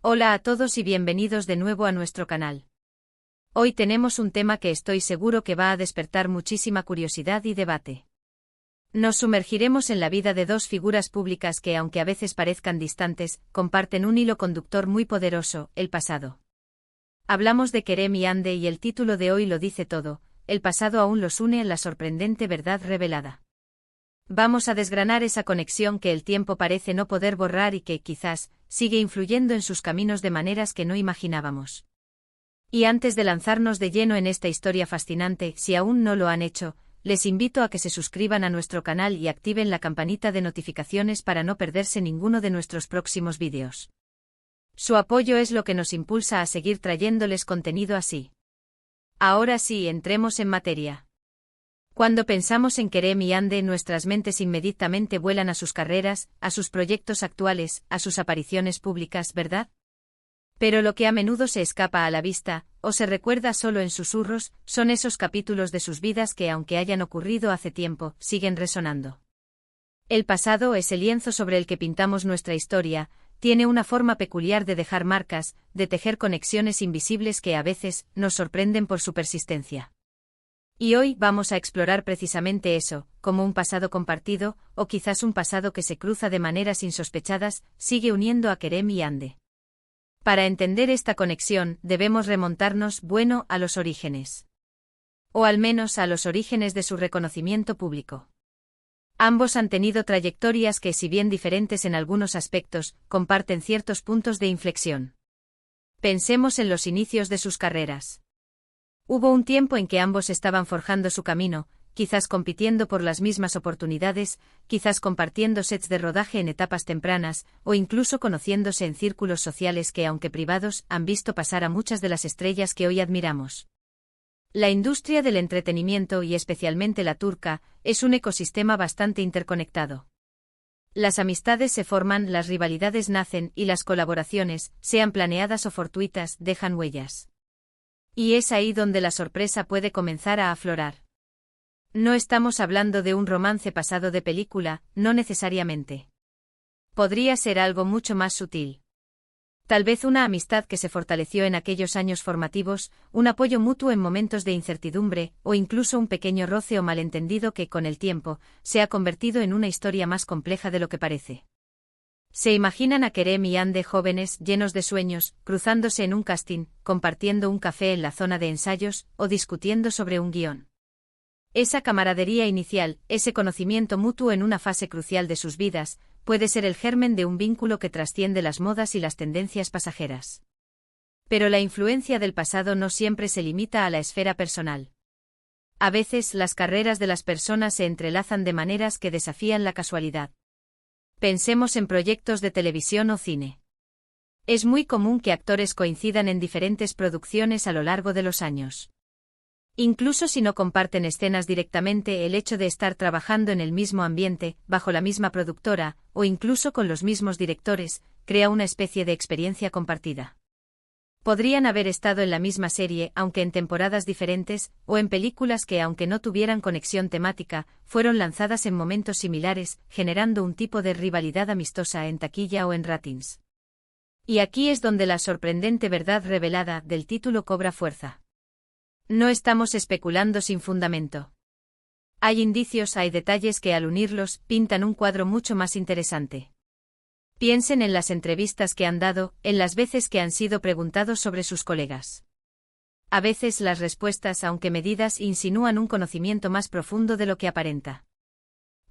Hola a todos y bienvenidos de nuevo a nuestro canal. Hoy tenemos un tema que estoy seguro que va a despertar muchísima curiosidad y debate. Nos sumergiremos en la vida de dos figuras públicas que, aunque a veces parezcan distantes, comparten un hilo conductor muy poderoso: el pasado. Hablamos de Kerem y Hande y el título de hoy lo dice todo: el pasado aún los une en la sorprendente verdad revelada. Vamos a desgranar esa conexión que el tiempo parece no poder borrar y que, quizás, sigue influyendo en sus caminos de maneras que no imaginábamos. Y antes de lanzarnos de lleno en esta historia fascinante, si aún no lo han hecho, les invito a que se suscriban a nuestro canal y activen la campanita de notificaciones para no perderse ninguno de nuestros próximos vídeos. Su apoyo es lo que nos impulsa a seguir trayéndoles contenido así. Ahora sí, entremos en materia. Cuando pensamos en Kerem y Hande, nuestras mentes inmediatamente vuelan a sus carreras, a sus proyectos actuales, a sus apariciones públicas, ¿verdad? Pero lo que a menudo se escapa a la vista, o se recuerda solo en susurros, son esos capítulos de sus vidas que, aunque hayan ocurrido hace tiempo, siguen resonando. El pasado es el lienzo sobre el que pintamos nuestra historia, tiene una forma peculiar de dejar marcas, de tejer conexiones invisibles que a veces nos sorprenden por su persistencia. Y hoy vamos a explorar precisamente eso: como un pasado compartido, o quizás un pasado que se cruza de maneras insospechadas, sigue uniendo a Kerem y Hande. Para entender esta conexión, debemos remontarnos, a los orígenes. O al menos a los orígenes de su reconocimiento público. Ambos han tenido trayectorias que, si bien diferentes en algunos aspectos, comparten ciertos puntos de inflexión. Pensemos en los inicios de sus carreras. Hubo un tiempo en que ambos estaban forjando su camino, quizás compitiendo por las mismas oportunidades, quizás compartiendo sets de rodaje en etapas tempranas, o incluso conociéndose en círculos sociales que, aunque privados, han visto pasar a muchas de las estrellas que hoy admiramos. La industria del entretenimiento, y especialmente la turca, es un ecosistema bastante interconectado. Las amistades se forman, las rivalidades nacen y las colaboraciones, sean planeadas o fortuitas, dejan huellas. Y es ahí donde la sorpresa puede comenzar a aflorar. No estamos hablando de un romance pasado de película, no necesariamente. Podría ser algo mucho más sutil. Tal vez una amistad que se fortaleció en aquellos años formativos, un apoyo mutuo en momentos de incertidumbre, o incluso un pequeño roce o malentendido que, con el tiempo, se ha convertido en una historia más compleja de lo que parece. Se imaginan a Kerem y Hande jóvenes, llenos de sueños, cruzándose en un casting, compartiendo un café en la zona de ensayos, o discutiendo sobre un guión. Esa camaradería inicial, ese conocimiento mutuo en una fase crucial de sus vidas, puede ser el germen de un vínculo que trasciende las modas y las tendencias pasajeras. Pero la influencia del pasado no siempre se limita a la esfera personal. A veces las carreras de las personas se entrelazan de maneras que desafían la casualidad. Pensemos en proyectos de televisión o cine. Es muy común que actores coincidan en diferentes producciones a lo largo de los años. Incluso si no comparten escenas directamente, el hecho de estar trabajando en el mismo ambiente, bajo la misma productora, o incluso con los mismos directores, crea una especie de experiencia compartida. Podrían haber estado en la misma serie, aunque en temporadas diferentes, o en películas que, aunque no tuvieran conexión temática, fueron lanzadas en momentos similares, generando un tipo de rivalidad amistosa en taquilla o en ratings. Y aquí es donde la sorprendente verdad revelada del título cobra fuerza. No estamos especulando sin fundamento. Hay indicios, hay detalles que, al unirlos, pintan un cuadro mucho más interesante. Piensen en las entrevistas que han dado, en las veces que han sido preguntados sobre sus colegas. A veces las respuestas, aunque medidas, insinúan un conocimiento más profundo de lo que aparenta.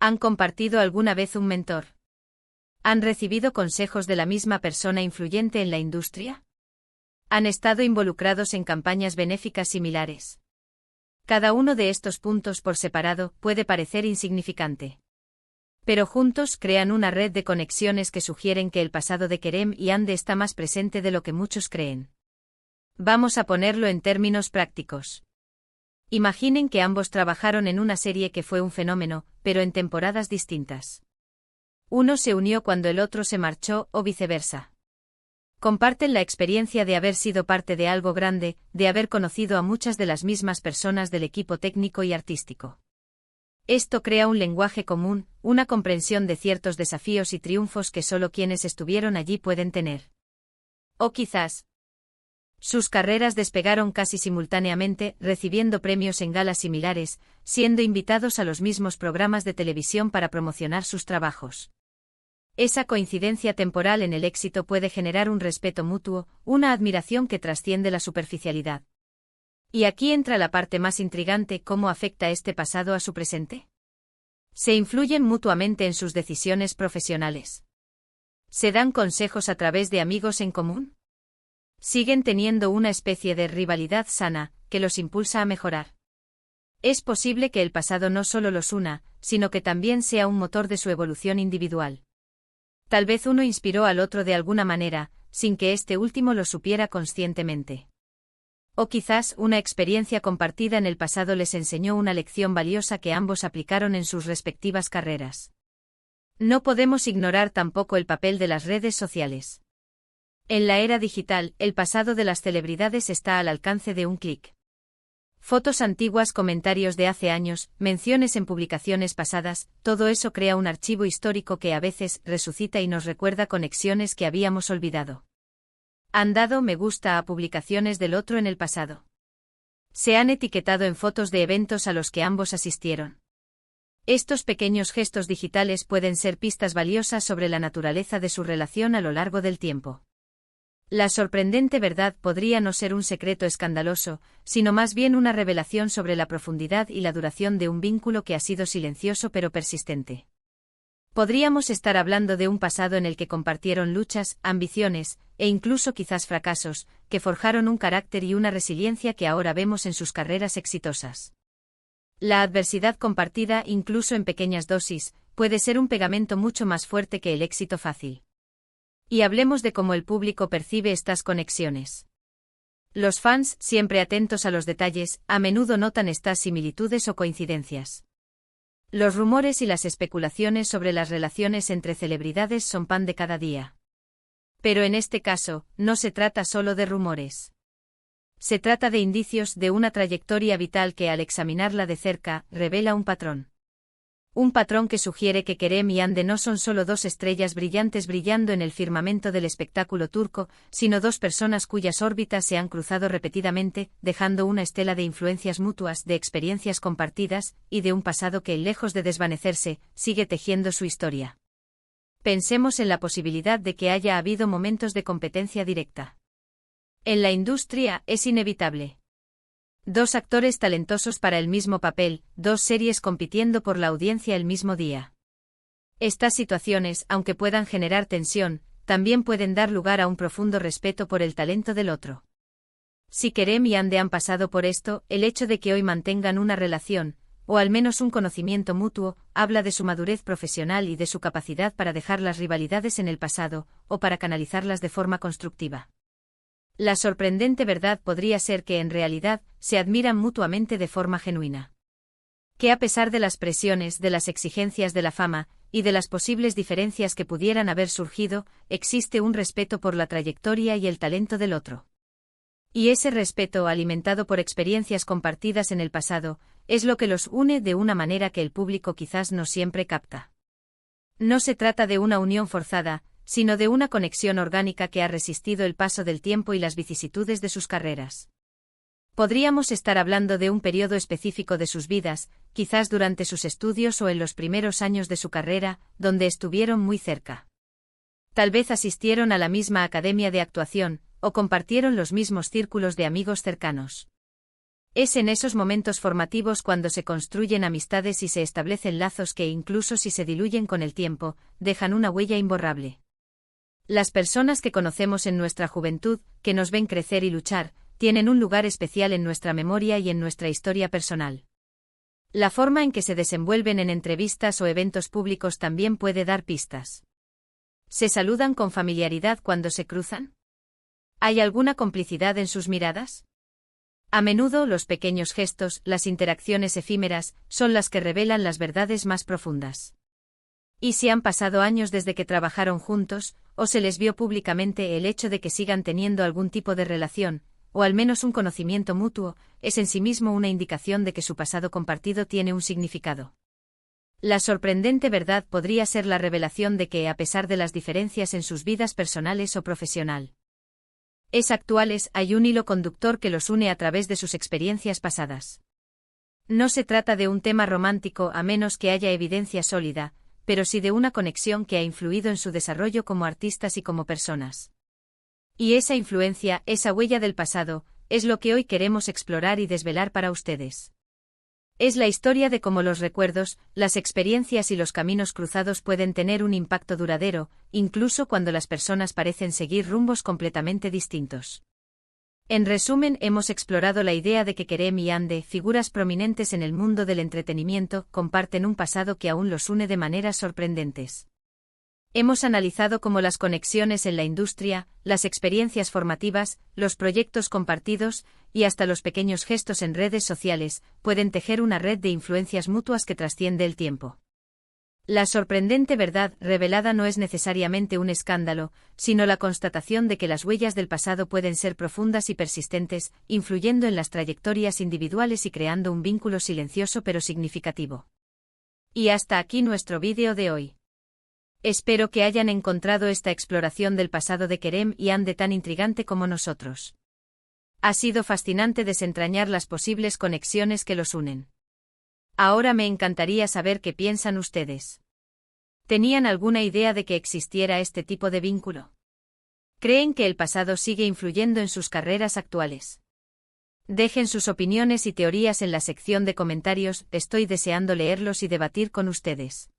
¿Han compartido alguna vez un mentor? ¿Han recibido consejos de la misma persona influyente en la industria? ¿Han estado involucrados en campañas benéficas similares? Cada uno de estos puntos por separado puede parecer insignificante. Pero juntos crean una red de conexiones que sugieren que el pasado de Kerem y Hande está más presente de lo que muchos creen. Vamos a ponerlo en términos prácticos. Imaginen que ambos trabajaron en una serie que fue un fenómeno, pero en temporadas distintas. Uno se unió cuando el otro se marchó, o viceversa. Comparten la experiencia de haber sido parte de algo grande, de haber conocido a muchas de las mismas personas del equipo técnico y artístico. Esto crea un lenguaje común, una comprensión de ciertos desafíos y triunfos que solo quienes estuvieron allí pueden tener. O quizás sus carreras despegaron casi simultáneamente, recibiendo premios en galas similares, siendo invitados a los mismos programas de televisión para promocionar sus trabajos. Esa coincidencia temporal en el éxito puede generar un respeto mutuo, una admiración que trasciende la superficialidad. Y aquí entra la parte más intrigante: ¿cómo afecta este pasado a su presente? ¿Se influyen mutuamente en sus decisiones profesionales? ¿Se dan consejos a través de amigos en común? ¿Siguen teniendo una especie de rivalidad sana, que los impulsa a mejorar? Es posible que el pasado no solo los una, sino que también sea un motor de su evolución individual. Tal vez uno inspiró al otro de alguna manera, sin que este último lo supiera conscientemente. O quizás una experiencia compartida en el pasado les enseñó una lección valiosa que ambos aplicaron en sus respectivas carreras. No podemos ignorar tampoco el papel de las redes sociales. En la era digital, el pasado de las celebridades está al alcance de un clic. Fotos antiguas, comentarios de hace años, menciones en publicaciones pasadas, todo eso crea un archivo histórico que a veces resucita y nos recuerda conexiones que habíamos olvidado. Han dado me gusta a publicaciones del otro en el pasado. Se han etiquetado en fotos de eventos a los que ambos asistieron. Estos pequeños gestos digitales pueden ser pistas valiosas sobre la naturaleza de su relación a lo largo del tiempo. La sorprendente verdad podría no ser un secreto escandaloso, sino más bien una revelación sobre la profundidad y la duración de un vínculo que ha sido silencioso pero persistente. Podríamos estar hablando de un pasado en el que compartieron luchas, ambiciones, e incluso quizás fracasos, que forjaron un carácter y una resiliencia que ahora vemos en sus carreras exitosas. La adversidad compartida, incluso en pequeñas dosis, puede ser un pegamento mucho más fuerte que el éxito fácil. Y hablemos de cómo el público percibe estas conexiones. Los fans, siempre atentos a los detalles, a menudo notan estas similitudes o coincidencias. Los rumores y las especulaciones sobre las relaciones entre celebridades son pan de cada día. Pero en este caso, no se trata solo de rumores. Se trata de indicios de una trayectoria vital que, al examinarla de cerca, revela un patrón. Un patrón que sugiere que Kerem y Hande no son solo dos estrellas brillantes brillando en el firmamento del espectáculo turco, sino dos personas cuyas órbitas se han cruzado repetidamente, dejando una estela de influencias mutuas, de experiencias compartidas, y de un pasado que, lejos de desvanecerse, sigue tejiendo su historia. Pensemos en la posibilidad de que haya habido momentos de competencia directa. En la industria, es inevitable. Dos actores talentosos para el mismo papel, dos series compitiendo por la audiencia el mismo día. Estas situaciones, aunque puedan generar tensión, también pueden dar lugar a un profundo respeto por el talento del otro. Si Kerem y Hande han pasado por esto, el hecho de que hoy mantengan una relación, o al menos un conocimiento mutuo, habla de su madurez profesional y de su capacidad para dejar las rivalidades en el pasado, o para canalizarlas de forma constructiva. La sorprendente verdad podría ser que en realidad, se admiran mutuamente de forma genuina. Que a pesar de las presiones, de las exigencias de la fama, y de las posibles diferencias que pudieran haber surgido, existe un respeto por la trayectoria y el talento del otro. Y ese respeto, alimentado por experiencias compartidas en el pasado, es lo que los une de una manera que el público quizás no siempre capta. No se trata de una unión forzada, sino de una conexión orgánica que ha resistido el paso del tiempo y las vicisitudes de sus carreras. Podríamos estar hablando de un periodo específico de sus vidas, quizás durante sus estudios o en los primeros años de su carrera, donde estuvieron muy cerca. Tal vez asistieron a la misma academia de actuación, o compartieron los mismos círculos de amigos cercanos. Es en esos momentos formativos cuando se construyen amistades y se establecen lazos que, incluso si se diluyen con el tiempo, dejan una huella imborrable. Las personas que conocemos en nuestra juventud, que nos ven crecer y luchar, tienen un lugar especial en nuestra memoria y en nuestra historia personal. La forma en que se desenvuelven en entrevistas o eventos públicos también puede dar pistas. ¿Se saludan con familiaridad cuando se cruzan? ¿Hay alguna complicidad en sus miradas? A menudo los pequeños gestos, las interacciones efímeras, son las que revelan las verdades más profundas. Y si han pasado años desde que trabajaron juntos, o se les vio públicamente, el hecho de que sigan teniendo algún tipo de relación, o al menos un conocimiento mutuo, es en sí mismo una indicación de que su pasado compartido tiene un significado. La sorprendente verdad podría ser la revelación de que, a pesar de las diferencias en sus vidas personales o profesional, Es actuales, hay un hilo conductor que los une a través de sus experiencias pasadas. No se trata de un tema romántico a menos que haya evidencia sólida, pero sí de una conexión que ha influido en su desarrollo como artistas y como personas. Y esa influencia, esa huella del pasado, es lo que hoy queremos explorar y desvelar para ustedes. Es la historia de cómo los recuerdos, las experiencias y los caminos cruzados pueden tener un impacto duradero, incluso cuando las personas parecen seguir rumbos completamente distintos. En resumen, hemos explorado la idea de que Kerem y Hande, figuras prominentes en el mundo del entretenimiento, comparten un pasado que aún los une de maneras sorprendentes. Hemos analizado cómo las conexiones en la industria, las experiencias formativas, los proyectos compartidos, y hasta los pequeños gestos en redes sociales, pueden tejer una red de influencias mutuas que trasciende el tiempo. La sorprendente verdad revelada no es necesariamente un escándalo, sino la constatación de que las huellas del pasado pueden ser profundas y persistentes, influyendo en las trayectorias individuales y creando un vínculo silencioso pero significativo. Y hasta aquí nuestro vídeo de hoy. Espero que hayan encontrado esta exploración del pasado de Kerem y Hande tan intrigante como nosotros. Ha sido fascinante desentrañar las posibles conexiones que los unen. Ahora me encantaría saber qué piensan ustedes. ¿Tenían alguna idea de que existiera este tipo de vínculo? ¿Creen que el pasado sigue influyendo en sus carreras actuales? Dejen sus opiniones y teorías en la sección de comentarios, estoy deseando leerlos y debatir con ustedes.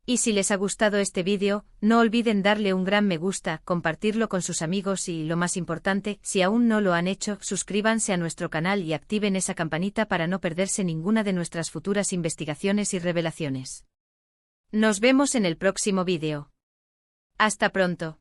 Y si les ha gustado este vídeo, no olviden darle un gran me gusta, compartirlo con sus amigos y, lo más importante, si aún no lo han hecho, suscríbanse a nuestro canal y activen esa campanita para no perderse ninguna de nuestras futuras investigaciones y revelaciones. Nos vemos en el próximo vídeo. Hasta pronto.